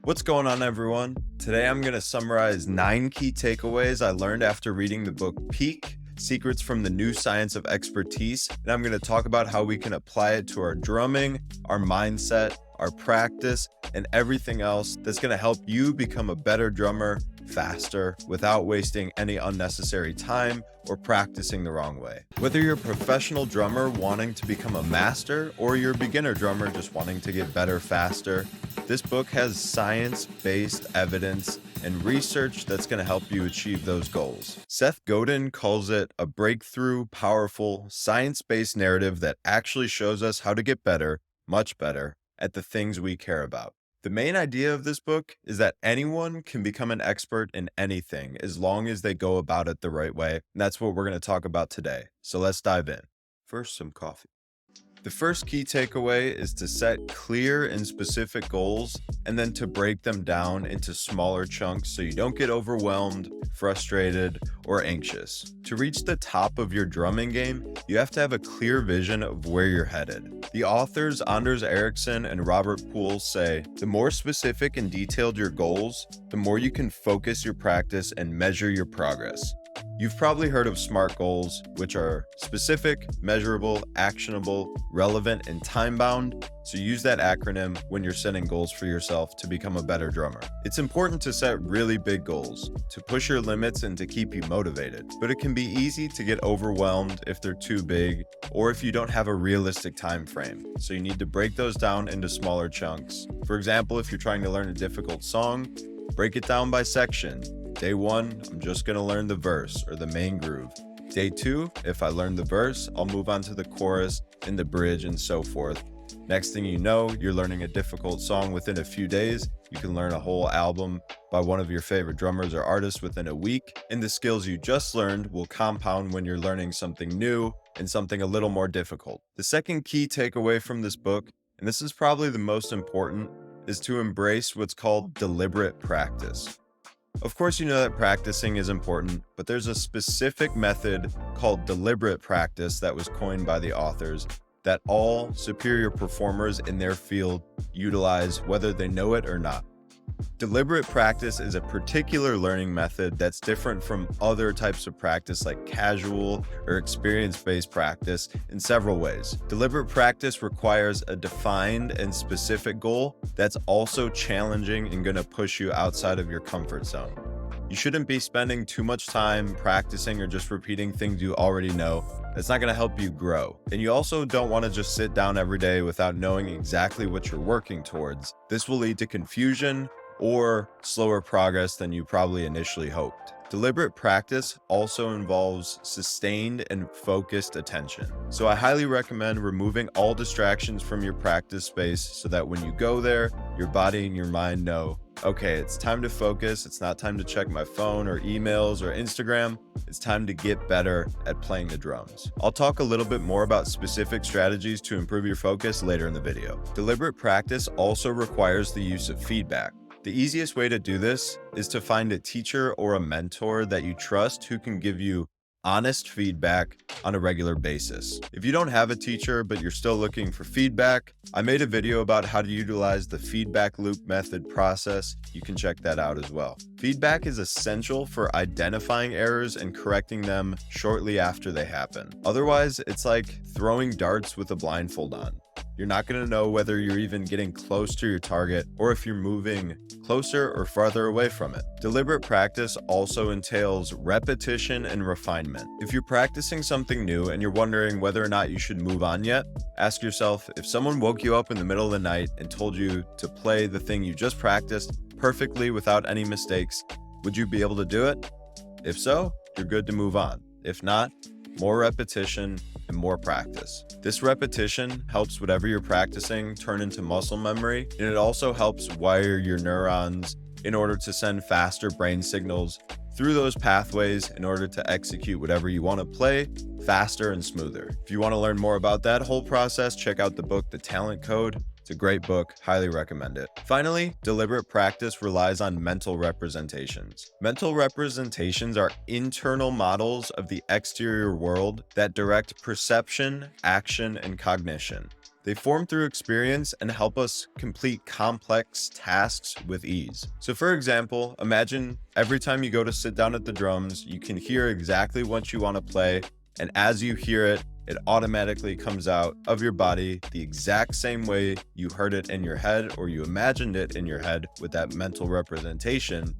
What's going on, everyone? Today I'm going to summarize 9 key takeaways I learned after reading the book Peak: Secrets from the New Science of Expertise, and I'm going to talk about how we can apply it to our drumming, our mindset, our practice, and everything else that's going to help you become a better drummer faster without wasting any unnecessary time or practicing the wrong way. Whether you're a professional drummer wanting to become a master or you're a beginner drummer just wanting to get better faster, this book has science-based evidence and research that's going to help you achieve those goals. Seth Godin calls it a breakthrough, powerful, science-based narrative that actually shows us how to get better, much better, at the things we care about. The main idea of this book is that anyone can become an expert in anything as long as they go about it the right way. And that's what we're going to talk about today. So let's dive in. First, some coffee. The first key takeaway is to set clear and specific goals and then to break them down into smaller chunks so you don't get overwhelmed, frustrated, or anxious. To reach the top of your drumming game, you have to have a clear vision of where you're headed. The authors Anders Ericsson and Robert Poole say, the more specific and detailed your goals, the more you can focus your practice and measure your progress. You've probably heard of SMART goals, which are specific, measurable, actionable, relevant, and time-bound. So use that acronym when you're setting goals for yourself to become a better drummer. It's important to set really big goals to push your limits and to keep you motivated, but it can be easy to get overwhelmed if they're too big or if you don't have a realistic time frame. So you need to break those down into smaller chunks. For example, if you're trying to learn a difficult song, break it down by section. Day 1, I'm just going to learn the verse or the main groove. Day 2, if I learn the verse, I'll move on to the chorus and the bridge and so forth. Next thing you know, you're learning a difficult song within a few days. You can learn a whole album by one of your favorite drummers or artists within a week. And the skills you just learned will compound when you're learning something new and something a little more difficult. The second key takeaway from this book, and this is probably the most important, is to embrace what's called deliberate practice. Of course, you know that practicing is important, but there's a specific method called deliberate practice that was coined by the authors that all superior performers in their field utilize whether they know it or not. Deliberate practice is a particular learning method that's different from other types of practice like casual or experience-based practice in several ways. Deliberate practice requires a defined and specific goal that's also challenging and going to push you outside of your comfort zone. You shouldn't be spending too much time practicing or just repeating things you already know. That's not going to help you grow. And you also don't want to just sit down every day without knowing exactly what you're working towards. This will lead to confusion or slower progress than you probably initially hoped. Deliberate practice also involves sustained and focused attention. So I highly recommend removing all distractions from your practice space so that when you go there, your body and your mind know, okay, it's time to focus. It's not time to check my phone or emails or Instagram. It's time to get better at playing the drums. I'll talk a little bit more about specific strategies to improve your focus later in the video. Deliberate practice also requires the use of feedback. The easiest way to do this is to find a teacher or a mentor that you trust who can give you honest feedback on a regular basis. If you don't have a teacher, but you're still looking for feedback, I made a video about how to utilize the feedback loop method process. You can check that out as well. Feedback is essential for identifying errors and correcting them shortly after they happen. Otherwise, it's like throwing darts with a blindfold on. You're not going to know whether you're even getting close to your target or if you're moving closer or farther away from it. Deliberate practice also entails repetition and refinement. If you're practicing something new and you're wondering whether or not you should move on yet, ask yourself, if someone woke you up in the middle of the night and told you to play the thing you just practiced perfectly without any mistakes, would you be able to do it? If so, you're good to move on. If not, more repetition and more practice. This repetition helps whatever you're practicing turn into muscle memory, and it also helps wire your neurons in order to send faster brain signals through those pathways in order to execute whatever you want to play faster and smoother. If you want to learn more about that whole process, check out the book, The Talent Code. It's a great book, highly recommend it. Finally, deliberate practice relies on mental representations. Mental representations are internal models of the exterior world that direct perception, action, and cognition. They form through experience and help us complete complex tasks with ease. So for example, imagine every time you go to sit down at the drums, you can hear exactly what you want to play, and as you hear it, it automatically comes out of your body the exact same way you heard it in your head or you imagined it in your head with that mental representation.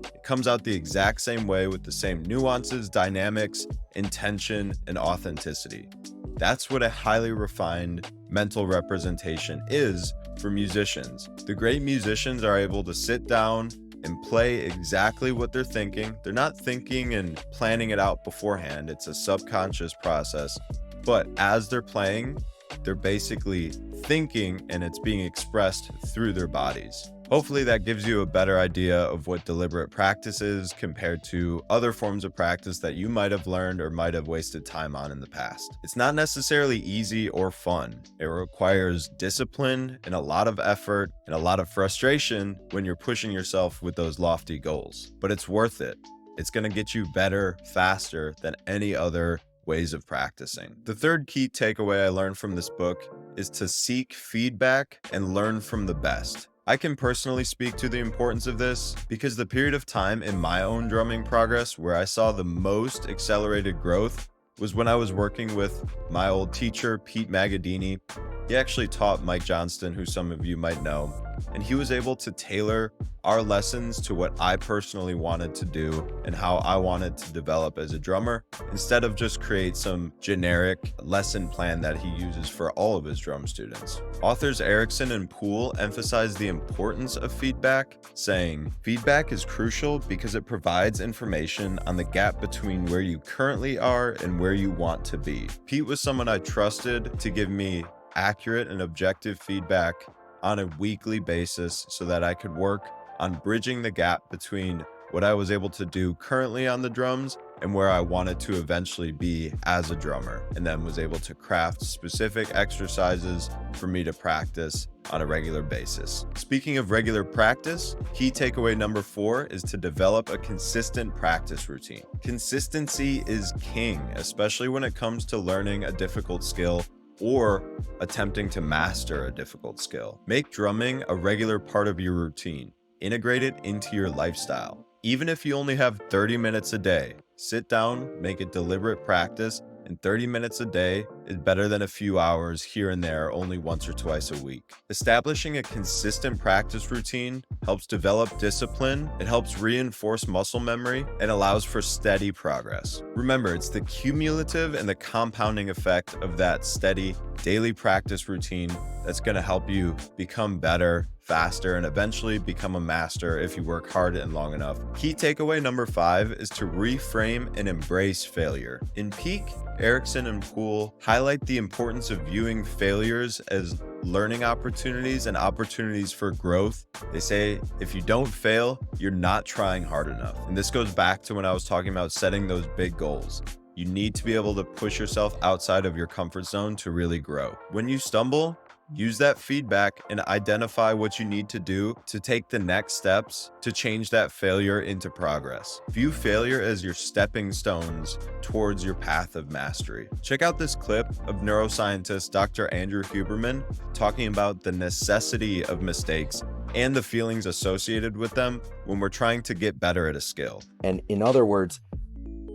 It comes out the exact same way with the same nuances, dynamics, intention, and authenticity. That's what a highly refined mental representation is for musicians. The great musicians are able to sit down and play exactly what they're thinking. They're not thinking and planning it out beforehand. It's a subconscious process. But as they're playing, they're basically thinking and it's being expressed through their bodies. Hopefully that gives you a better idea of what deliberate practice is compared to other forms of practice that you might have learned or might have wasted time on in the past. It's not necessarily easy or fun. It requires discipline and a lot of effort and a lot of frustration when you're pushing yourself with those lofty goals. But it's worth it. It's going to get you better faster than any other ways of practicing. The third key takeaway I learned from this book is to seek feedback and learn from the best. I can personally speak to the importance of this because the period of time in my own drumming progress where I saw the most accelerated growth was when I was working with my old teacher, Pete Magadini. He actually taught Mike Johnston, who some of you might know, and he was able to tailor our lessons to what I personally wanted to do and how I wanted to develop as a drummer, instead of just create some generic lesson plan that he uses for all of his drum students. Authors Erickson and Poole emphasize the importance of feedback, saying, "Feedback is crucial because it provides information on the gap between where you currently are and where you want to be." Pete was someone I trusted to give me accurate and objective feedback on a weekly basis so that I could work on bridging the gap between what I was able to do currently on the drums and where I wanted to eventually be as a drummer, and then was able to craft specific exercises for me to practice on a regular basis. Speaking of regular practice, key takeaway number 4 is to develop a consistent practice routine. Consistency is king, especially when it comes to learning a difficult skill or attempting to master a difficult skill. Make drumming a regular part of your routine. Integrate it into your lifestyle. Even if you only have 30 minutes a day, sit down, make a deliberate practice, and 30 minutes a day is better than a few hours here and there only once or twice a week. Establishing a consistent practice routine helps develop discipline, it helps reinforce muscle memory, and allows for steady progress. Remember, it's the cumulative and the compounding effect of that steady daily practice routine that's going to help you become better, faster, and eventually become a master if you work hard and long enough. Key takeaway number 5 is to reframe and embrace failure. In Peak, Erickson and Poole highlight the importance of viewing failures as learning opportunities and opportunities for growth. They say, if you don't fail, you're not trying hard enough. And this goes back to when I was talking about setting those big goals. You need to be able to push yourself outside of your comfort zone to really grow. When you stumble, use that feedback and identify what you need to do to take the next steps to change that failure into progress. View failure as your stepping stones towards your path of mastery. Check out this clip of neuroscientist Dr. Andrew Huberman talking about the necessity of mistakes and the feelings associated with them when we're trying to get better at a skill. And in other words,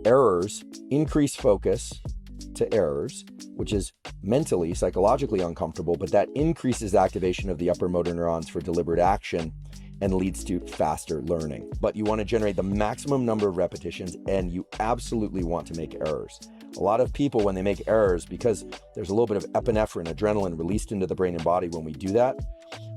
errors increase focus to errors, which is mentally, psychologically uncomfortable, but that increases activation of the upper motor neurons for deliberate action and leads to faster learning. But you want to generate the maximum number of repetitions, and you absolutely want to make errors. A lot of people, when they make errors, because there's a little bit of epinephrine, adrenaline released into the brain and body when we do that,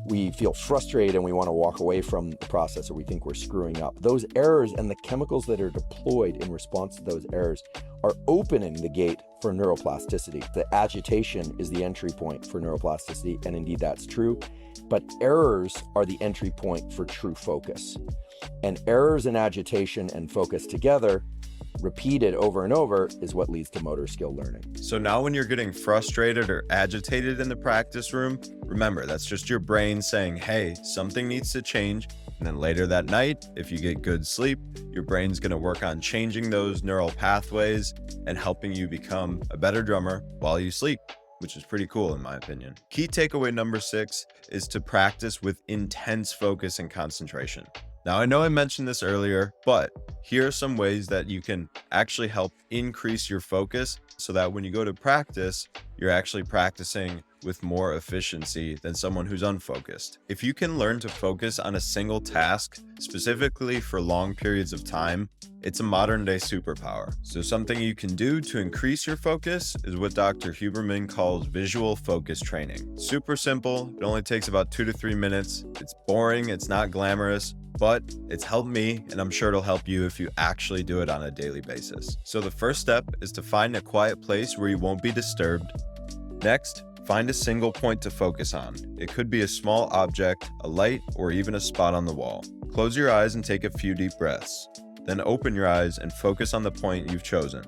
we feel frustrated and we want to walk away from the process, or we think we're screwing up. Those errors and the chemicals that are deployed in response to those errors are opening the gate for neuroplasticity. The agitation is the entry point for neuroplasticity, and indeed that's true. But errors are the entry point for true focus. And errors and agitation and focus together, repeated over and over, is what leads to motor skill learning. So now when you're getting frustrated or agitated in the practice room, remember, that's just your brain saying, hey, something needs to change. And then later that night, if you get good sleep, your brain's going to work on changing those neural pathways and helping you become a better drummer while you sleep. which is pretty cool in my opinion. Key takeaway number 6 is to practice with intense focus and concentration. Now, I know I mentioned this earlier, but here are some ways that you can actually help increase your focus so that when you go to practice, you're actually practicing with more efficiency than someone who's unfocused. If you can learn to focus on a single task, specifically for long periods of time, it's a modern day superpower. So something you can do to increase your focus is what Dr. Huberman calls visual focus training. Super simple. It only takes about 2 to 3 minutes. It's boring. It's not glamorous, but it's helped me, and I'm sure it'll help you if you actually do it on a daily basis. So the first step is to find a quiet place where you won't be disturbed. Next, find a single point to focus on. It could be a small object, a light, or even a spot on the wall. Close your eyes and take a few deep breaths. Then open your eyes and focus on the point you've chosen.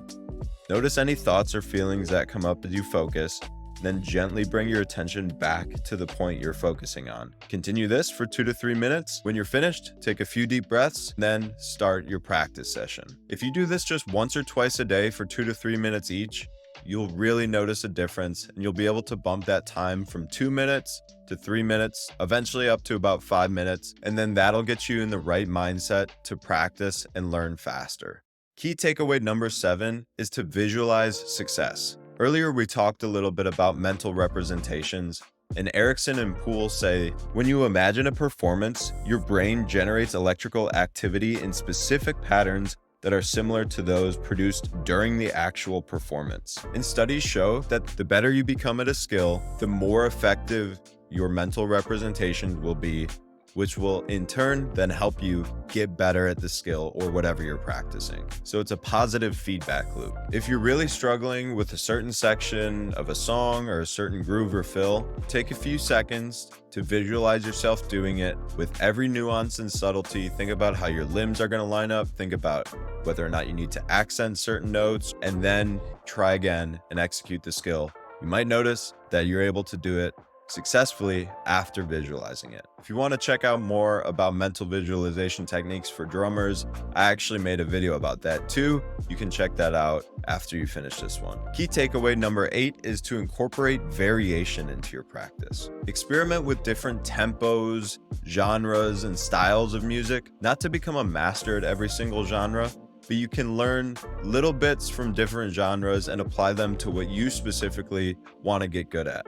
Notice any thoughts or feelings that come up as you focus, then gently bring your attention back to the point you're focusing on. Continue this for 2 to 3 minutes. When you're finished, take a few deep breaths, then start your practice session. If you do this just once or twice a day for 2 to 3 minutes each, you'll really notice a difference, and you'll be able to bump that time from 2 minutes to 3 minutes, eventually up to about 5 minutes, and then that'll get you in the right mindset to practice and learn faster. Key takeaway number 7 is to visualize success. Earlier, we talked a little bit about mental representations, and Erickson and Poole say, when you imagine a performance, your brain generates electrical activity in specific patterns that are similar to those produced during the actual performance. And studies show that the better you become at a skill, the more effective your mental representation will be, which will in turn then help you get better at the skill or whatever you're practicing. So it's a positive feedback loop. If you're really struggling with a certain section of a song or a certain groove or fill, take a few seconds to visualize yourself doing it with every nuance and subtlety. Think about how your limbs are going to line up. Think about whether or not you need to accent certain notes, and then try again and execute the skill. You might notice that you're able to do it successfully after visualizing it. If you want to check out more about mental visualization techniques for drummers, I actually made a video about that too. You can check that out after you finish this one. Key takeaway number 8 is to incorporate variation into your practice. Experiment with different tempos, genres, and styles of music, not to become a master at every single genre, but you can learn little bits from different genres and apply them to what you specifically want to get good at.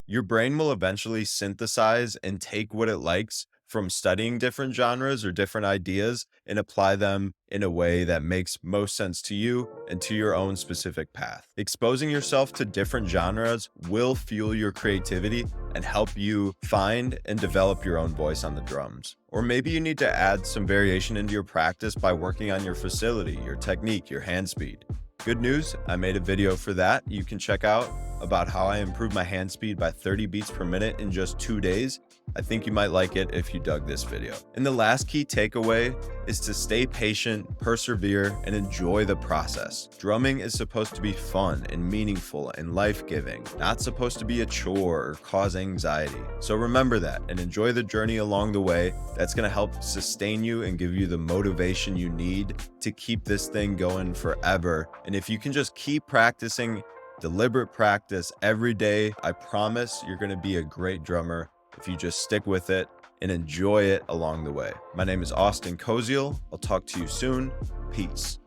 Your brain will eventually synthesize and take what it likes from studying different genres or different ideas and apply them in a way that makes most sense to you and to your own specific path. Exposing yourself to different genres will fuel your creativity and help you find and develop your own voice on the drums. Or maybe you need to add some variation into your practice by working on your facility, your technique, your hand speed. Good news, I made a video for that. You can check out about how I improved my hand speed by 30 beats per minute in just 2 days. I think you might like it if you dug this video. And the last key takeaway is to stay patient, persevere, and enjoy the process. Drumming is supposed to be fun and meaningful and life-giving, not supposed to be a chore or cause anxiety. So remember that and enjoy the journey along the way. That's going to help sustain you and give you the motivation you need to keep this thing going forever. And if you can just keep practicing, deliberate practice every day, I promise you're going to be a great drummer if you just stick with it and enjoy it along the way. My name is Austin Koziel. I'll talk to you soon. Peace.